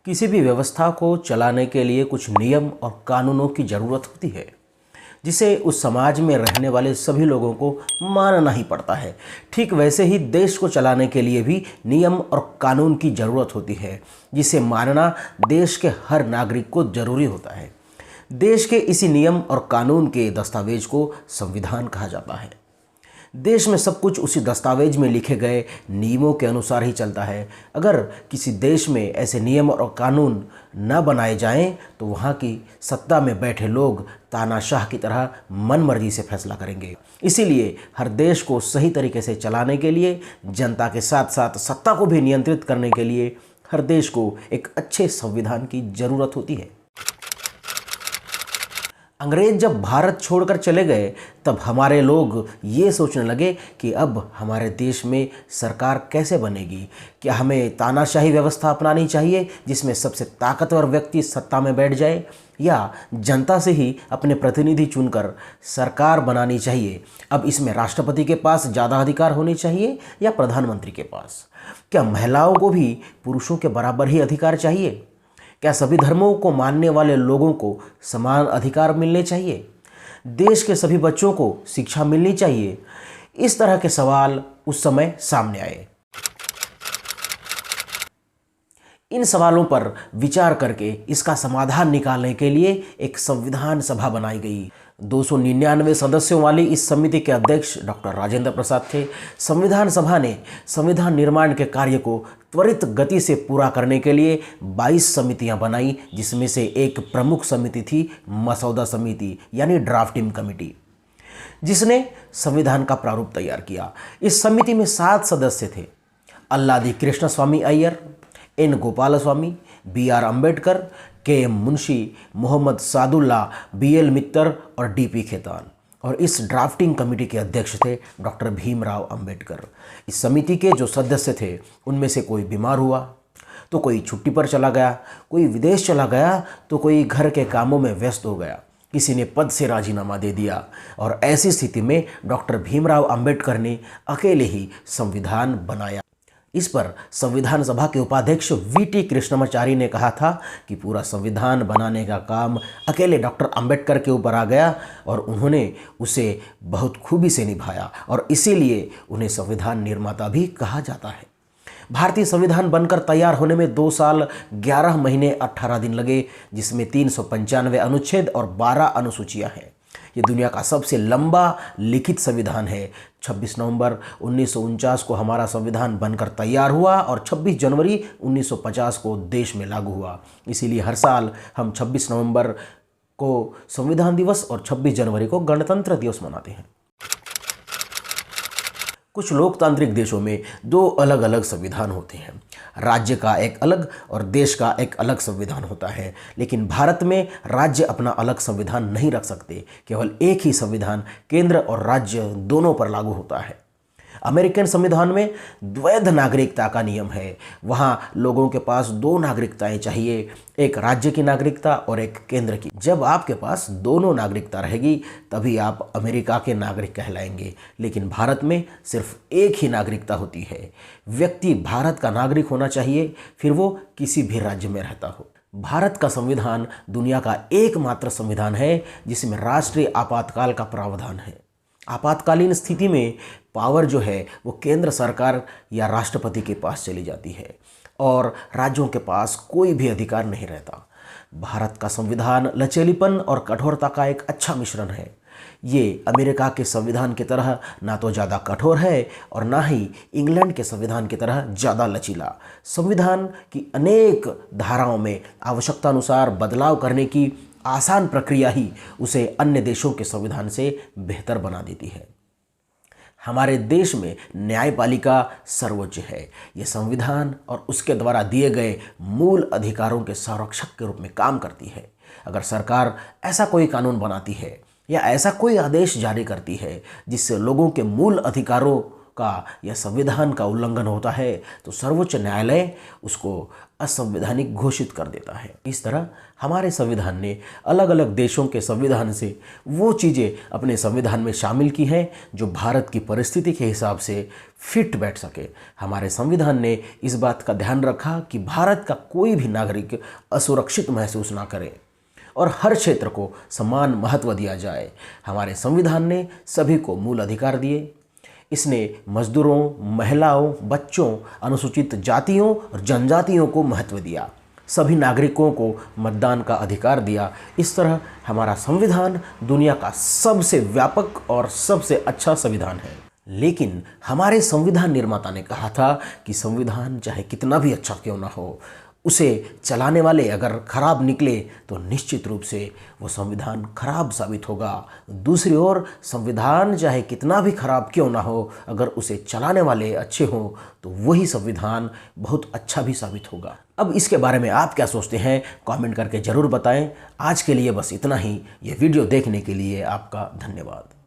किसी भी व्यवस्था को चलाने के लिए कुछ नियम और कानूनों की ज़रूरत होती है जिसे उस समाज में रहने वाले सभी लोगों को मानना ही पड़ता है। ठीक वैसे ही देश को चलाने के लिए भी नियम और कानून की ज़रूरत होती है जिसे मानना देश के हर नागरिक को ज़रूरी होता है। देश के इसी नियम और कानून के दस्तावेज को संविधान कहा जाता है। देश में सब कुछ उसी दस्तावेज में लिखे गए नियमों के अनुसार ही चलता है। अगर किसी देश में ऐसे नियम और कानून न बनाए जाएं तो वहाँ की सत्ता में बैठे लोग तानाशाह की तरह मनमर्जी से फैसला करेंगे। इसीलिए हर देश को सही तरीके से चलाने के लिए, जनता के साथ साथ सत्ता को भी नियंत्रित करने के लिए हर देश को एक अच्छे संविधान की ज़रूरत होती है। अंग्रेज जब भारत छोड़कर चले गए तब हमारे लोग ये सोचने लगे कि अब हमारे देश में सरकार कैसे बनेगी। क्या हमें तानाशाही व्यवस्था अपनानी चाहिए जिसमें सबसे ताकतवर व्यक्ति सत्ता में बैठ जाए, या जनता से ही अपने प्रतिनिधि चुनकर सरकार बनानी चाहिए। अब इसमें राष्ट्रपति के पास ज़्यादा अधिकार होने चाहिए या प्रधानमंत्री के पास? क्या महिलाओं को भी पुरुषों के बराबर ही अधिकार चाहिए? क्या सभी धर्मों को मानने वाले लोगों को समान अधिकार मिलने चाहिए? देश के सभी बच्चों को शिक्षा मिलनी चाहिए? इस तरह के सवाल उस समय सामने आए। इन सवालों पर विचार करके इसका समाधान निकालने के लिए एक संविधान सभा बनाई गई। 299 सदस्यों वाली इस समिति के अध्यक्ष डॉक्टर राजेंद्र प्रसाद थे। संविधान सभा ने संविधान निर्माण के कार्य को त्वरित गति से पूरा करने के लिए 22 समितियां बनाई, जिसमें से एक प्रमुख समिति थी मसौदा समिति यानी ड्राफ्टिंग कमेटी, जिसने संविधान का प्रारूप तैयार किया। इस समिति में 7 सदस्य थे: Alladi Krishnaswami Iyer, N Gopalaswami, BR Ambedkar, KM Munshi, Mohammad Saadulla, BL Mitter और DP खेतान। और इस ड्राफ्टिंग कमेटी के अध्यक्ष थे डॉक्टर भीमराव अंबेडकर। इस समिति के जो सदस्य थे उनमें से कोई बीमार हुआ तो कोई छुट्टी पर चला गया, कोई विदेश चला गया तो कोई घर के कामों में व्यस्त हो गया, किसी ने पद से राजीनामा दे दिया। और ऐसी स्थिति में डॉक्टर भीमराव अंबेडकर ने अकेले ही संविधान बनाया। इस पर संविधान सभा के उपाध्यक्ष VT कृष्णमाचारी ने कहा था कि पूरा संविधान बनाने का काम अकेले डॉक्टर अंबेडकर के ऊपर आ गया और उन्होंने उसे बहुत खूबी से निभाया और इसीलिए उन्हें संविधान निर्माता भी कहा जाता है। भारतीय संविधान बनकर तैयार होने में 2 साल 11 महीने 18 दिन लगे, जिसमें 395 अनुच्छेद और 12 अनुसूचियां हैं। ये दुनिया का सबसे लंबा लिखित संविधान है। 26 नवंबर 1949 को हमारा संविधान बनकर तैयार हुआ और 26 जनवरी 1950 को देश में लागू हुआ। इसीलिए हर साल हम 26 नवंबर को संविधान दिवस और 26 जनवरी को गणतंत्र दिवस मनाते हैं। कुछ लोकतांत्रिक देशों में 2 अलग अलग संविधान होते हैं। राज्य का एक अलग और देश का एक अलग संविधान होता है, लेकिन भारत में राज्य अपना अलग संविधान नहीं रख सकते। केवल एक ही संविधान केंद्र और राज्य दोनों पर लागू होता है। अमेरिकन संविधान में द्वैध नागरिकता का नियम है। वहाँ लोगों के पास 2 नागरिकताएं चाहिए, एक राज्य की नागरिकता और एक केंद्र की। जब आपके पास दोनों नागरिकता रहेगी तभी आप अमेरिका के नागरिक कहलाएंगे, लेकिन भारत में सिर्फ एक ही नागरिकता होती है। व्यक्ति भारत का नागरिक होना चाहिए, फिर वो किसी भी राज्य में रहता हो। भारत का संविधान दुनिया का एकमात्र संविधान है जिसमें राष्ट्रीय आपातकाल का प्रावधान है। आपातकालीन स्थिति में पावर जो है वो केंद्र सरकार या राष्ट्रपति के पास चली जाती है और राज्यों के पास कोई भी अधिकार नहीं रहता। भारत का संविधान लचीलेपन और कठोरता का एक अच्छा मिश्रण है। ये अमेरिका के संविधान की तरह ना तो ज़्यादा कठोर है और ना ही इंग्लैंड के संविधान की तरह ज़्यादा लचीला। संविधान की अनेक धाराओं में आवश्यकतानुसार बदलाव करने की आसान प्रक्रिया ही उसे अन्य देशों के संविधान से बेहतर बना देती है। हमारे देश में न्यायपालिका सर्वोच्च है। ये संविधान और उसके द्वारा दिए गए मूल अधिकारों के संरक्षक के रूप में काम करती है। अगर सरकार ऐसा कोई कानून बनाती है या ऐसा कोई आदेश जारी करती है जिससे लोगों के मूल अधिकारों का या संविधान का उल्लंघन होता है तो सर्वोच्च न्यायालय उसको असंवैधानिक घोषित कर देता है। इस तरह हमारे संविधान ने अलग अलग देशों के संविधान से वो चीज़ें अपने संविधान में शामिल की हैं जो भारत की परिस्थिति के हिसाब से फिट बैठ सके। हमारे संविधान ने इस बात का ध्यान रखा कि भारत का कोई भी नागरिक असुरक्षित महसूस ना करे और हर क्षेत्र को समान महत्व दिया जाए। हमारे संविधान ने सभी को मूल अधिकार दिए। इसने मजदूरों, महिलाओं, बच्चों, अनुसूचित जातियों और जनजातियों को महत्व दिया। सभी नागरिकों को मतदान का अधिकार दिया। इस तरह हमारा संविधान दुनिया का सबसे व्यापक और सबसे अच्छा संविधान है। लेकिन हमारे संविधान निर्माता ने कहा था कि संविधान चाहे कितना भी अच्छा क्यों ना हो, उसे चलाने वाले अगर खराब निकले तो निश्चित रूप से वो संविधान खराब साबित होगा। दूसरी ओर संविधान चाहे कितना भी खराब क्यों ना हो, अगर उसे चलाने वाले अच्छे हों तो वही संविधान बहुत अच्छा भी साबित होगा। अब इसके बारे में आप क्या सोचते हैं, कमेंट करके ज़रूर बताएं। आज के लिए बस इतना ही। ये वीडियो देखने के लिए आपका धन्यवाद।